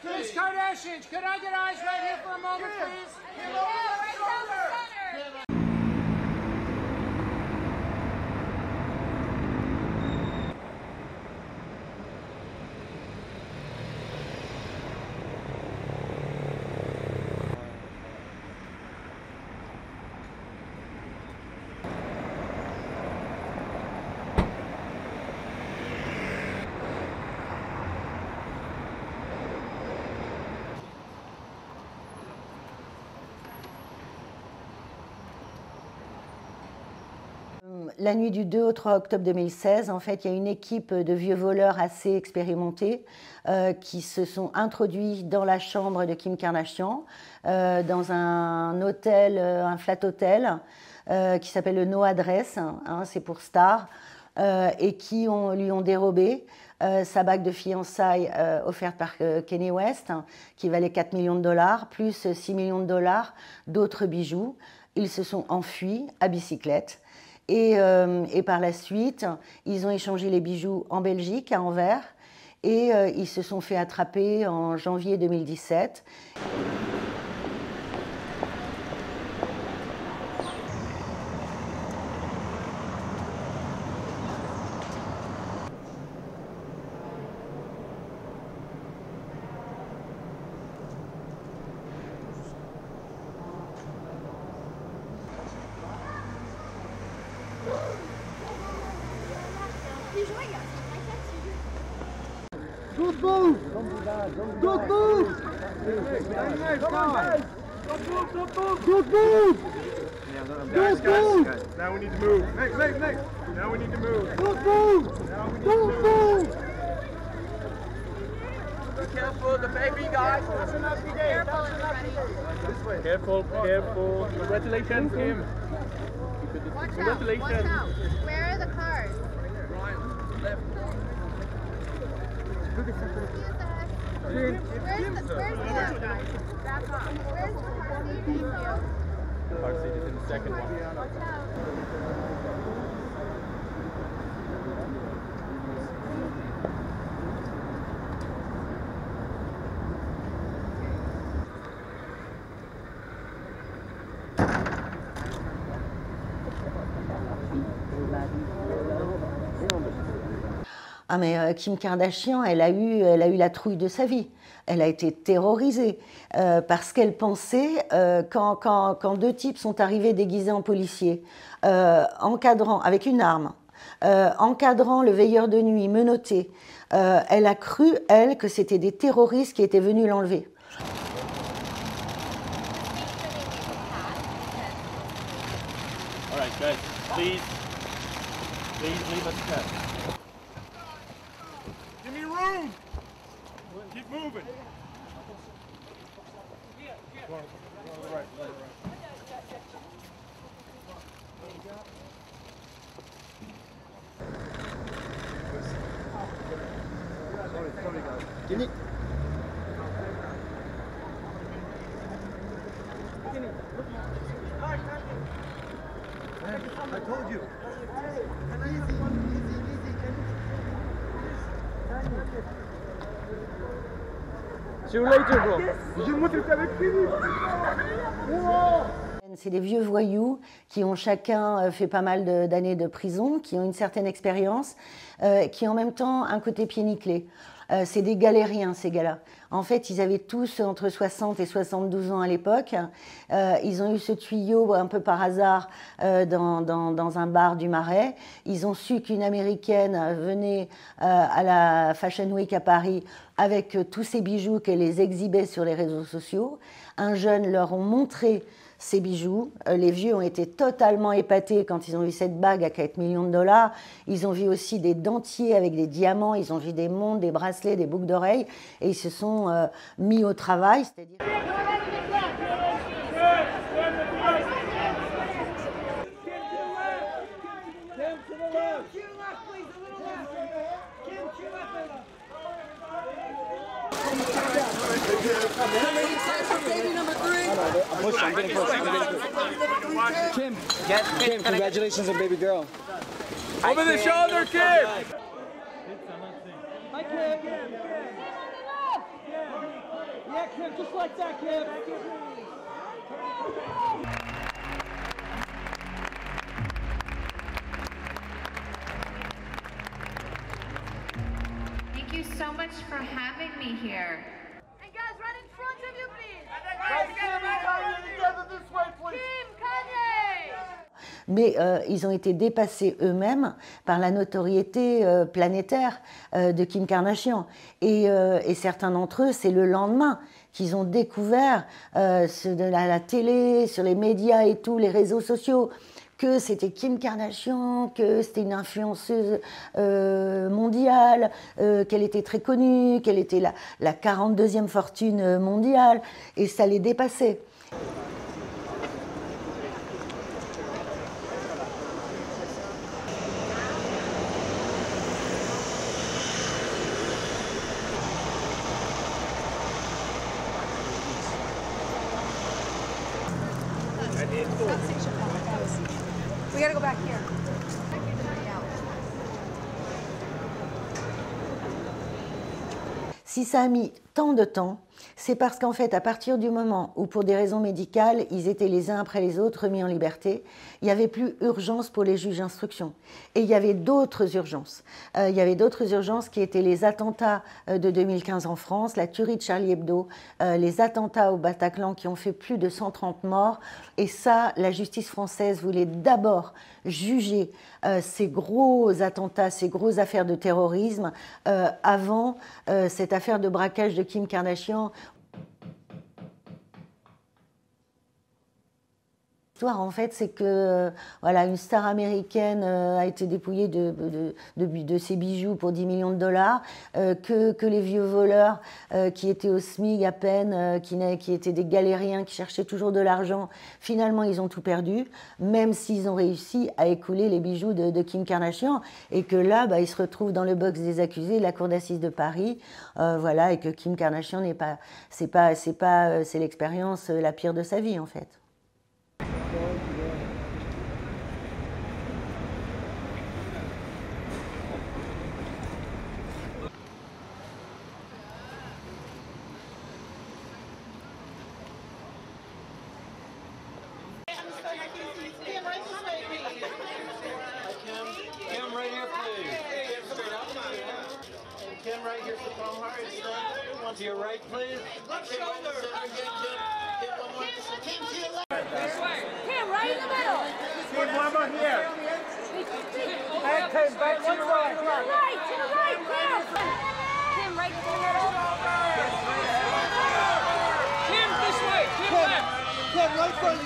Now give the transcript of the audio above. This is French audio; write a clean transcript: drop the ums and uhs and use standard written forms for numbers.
Miss Kardashian, could I get eyes right here for a moment, please? Yeah, right down the center. La nuit du 2 au 3 octobre 2016, en fait, il y a une équipe de vieux voleurs assez expérimentés qui se sont introduits dans la chambre de Kim Kardashian, dans un hôtel, un flat hôtel, qui s'appelle le No Address, hein, c'est pour Star, et qui lui ont dérobé sa bague de fiançailles offerte par Kanye West, qui valait 4 millions de dollars, plus 6 millions de dollars d'autres bijoux. Ils se sont enfuis à bicyclette. Et par la suite, ils ont échangé les bijoux en Belgique, à Anvers, et ils se sont fait attraper en janvier 2017. Good move! Good move! Good move! Good move! Now we need to move. Next. Now we need to move. Good move! Good move! Be careful, the baby guys. Careful, careful. Congratulations, Kim. Congratulations. Watch out. Where are the cars? Left. Where's the back off. Where's the car seat? Car seat is in the second one. Watch out. Ah mais Kim Kardashian, elle a eu la trouille de sa vie. Elle a été terrorisée parce qu'elle pensait, quand deux types sont arrivés déguisés en policiers, encadrant avec une arme, encadrant le veilleur de nuit, menotté, elle a cru, elle, que c'était des terroristes qui étaient venus l'enlever. All right, guys, please leave us cut. Give me room. Keep moving. Go on the right. Sorry, guys. Kenny. I told you. See you later, bro. Je vais montrer avec Philippe. C'est des vieux voyous qui ont chacun fait pas mal d'années de prison, qui ont une certaine expérience, qui ont en même temps un côté pied nickelé. C'est des galériens, ces gars-là. En fait, ils avaient tous entre 60 et 72 ans à l'époque. Ils ont eu ce tuyau un peu par hasard dans un bar du Marais. Ils ont su qu'une Américaine venait à la Fashion Week à Paris avec tous ces bijoux qu'elle les exhibait sur les réseaux sociaux. Un jeune leur a montré ces bijoux. Les vieux ont été totalement épatés quand ils ont vu cette bague à 4 millions de dollars. Ils ont vu aussi des dentiers avec des diamants, ils ont vu des montres, des bracelets, des boucles d'oreilles et ils se sont mis au travail. C'est-à-dire... Kim, congratulations on baby girl. Over the shoulder, Kim. Hi, Kim. just like that, Kim. Thank you so much for having me here. And guys, right in front of you, please. Together this way, please. Kim, Kanye. Mais ils ont été dépassés eux-mêmes par la notoriété planétaire de Kim Kardashian. Et certains d'entre eux, c'est le lendemain qu'ils ont découvert à la télé, sur les médias et tous les réseaux sociaux, que c'était Kim Kardashian, que c'était une influenceuse mondiale, qu'elle était très connue, qu'elle était la 42e fortune mondiale, et ça les dépassait. We gotta go back here. Si ça a mis tant de temps, c'est parce qu'en fait, à partir du moment où, pour des raisons médicales, ils étaient les uns après les autres remis en liberté, il n'y avait plus urgence pour les juges d'instruction. Et il y avait d'autres urgences. Il y avait d'autres urgences qui étaient les attentats de 2015 en France, la tuerie de Charlie Hebdo, les attentats au Bataclan qui ont fait plus de 130 morts. Et ça, la justice française voulait d'abord juger ces gros attentats, ces grosses affaires de terrorisme avant cette affaire de braquage de Kim Kardashian. L'histoire, en fait, c'est que voilà, une star américaine a été dépouillée de ses bijoux pour 10 millions de dollars, que les vieux voleurs qui étaient au SMIC à peine, qui étaient des galériens, qui cherchaient toujours de l'argent, finalement, ils ont tout perdu, même s'ils ont réussi à écouler les bijoux de Kim Kardashian, et que là, ils se retrouvent dans le box des accusés de la cour d'assises de Paris, voilà, et que Kim Kardashian c'est l'expérience la pire de sa vie, en fait. Kim, right here, please. Straight up. And Kim, right here for Tom Hardy. To your right, please. Left shoulder. Kim, right in the middle. Kim, one more here. And Kim, back to the right. To the right, Kim. Kim, right in the middle. Kim, this way. Kim, left. Kim, right front.